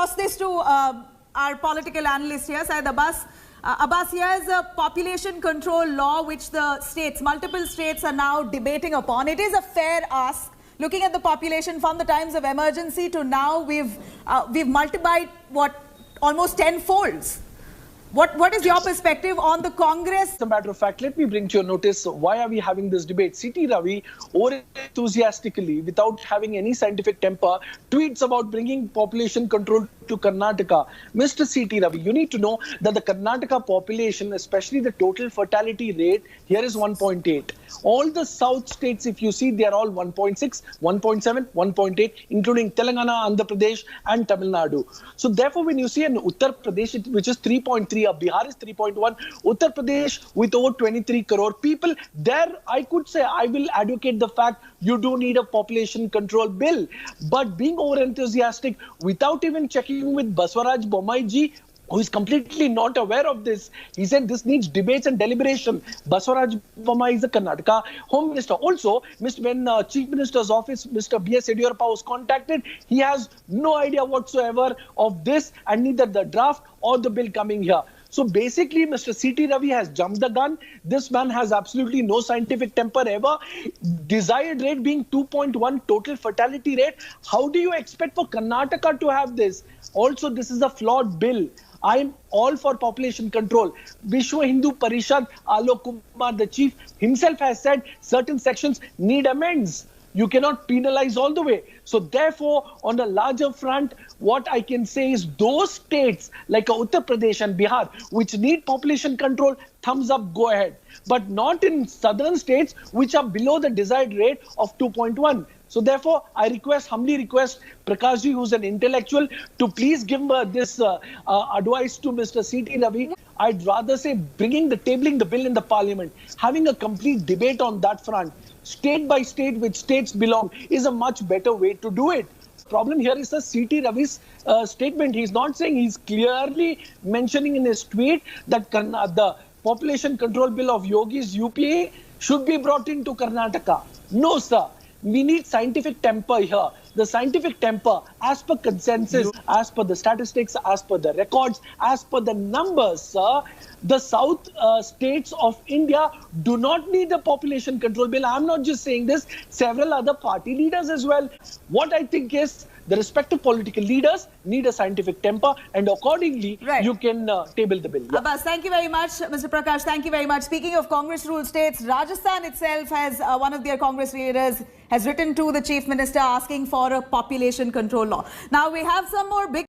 toss this to our political analyst here, Syed Abbas. Abbas, here's a population control law which the states, multiple states are now debating upon. It is a fair ask. Looking at the population from the times of emergency to now, we've multiplied, almost 10 folds. What is your perspective on the Congress? As a matter of fact, let me bring to your notice, why are we having this debate? C.T. Ravi, over enthusiastically, without having any scientific temper, tweets about bringing population control to Karnataka. Mr. C.T. Ravi, you need to know that the Karnataka population, especially the total fertility rate, here is 1.8. All the south states, if you see, they are all 1.6, 1.7, 1.8, including Telangana, Andhra Pradesh and Tamil Nadu. So therefore, when you see an Uttar Pradesh, which is 3.3, Bihar is 3.1, Uttar Pradesh with over 23 crore people, there I could say I will advocate the fact you do need a population control bill. But being over enthusiastic without even checking with Basavaraj Bommai ji, who is completely not aware of this. He said this needs debates and deliberation. Basavaraj Bommai is the Karnataka Home Minister. Also, when Chief Minister's office, Mr. B.S. Yediyurappa was contacted, he has no idea whatsoever of this and neither the draft or the bill coming here. So basically, Mr. C.T. Ravi has jumped the gun. This man has absolutely no scientific temper ever. Desired rate being 2.1 total fertility rate. How do you expect for Karnataka to have this? Also, this is a flawed bill. I'm all for population control. Vishwa Hindu Parishad, Alok Kumar, the chief himself has said certain sections need amends. You cannot penalize all the way. So therefore, on a larger front, what I can say is those states like Uttar Pradesh and Bihar, which need population control, thumbs up, go ahead. But not in southern states, which are below the desired rate of 2.1. So therefore, I humbly request Prakash ji, who's an intellectual, to please give this advice to Mr. C.T. Ravi. I'd rather say tabling the bill in the parliament, having a complete debate on that front, state by state, which states belong, is a much better way to do it. Problem here is the C.T. Ravi's statement. He's not saying, he's clearly mentioning in his tweet that the population control bill of Yogi's UPA should be brought into Karnataka. No, sir. We need scientific temper here. The scientific temper, as per consensus, as per the statistics, as per the records, as per the numbers, sir, the south states of India do not need a population control bill. I'm not just saying this, several other party leaders as well. What I think is the respective political leaders need a scientific temper, and accordingly, you can table the bill. Yeah. Abbas, thank you very much. Mr. Prakash, thank you very much. Speaking of Congress ruled states, Rajasthan itself has, one of their Congress leaders has written to the Chief Minister asking for a population control law. Now, we have some more big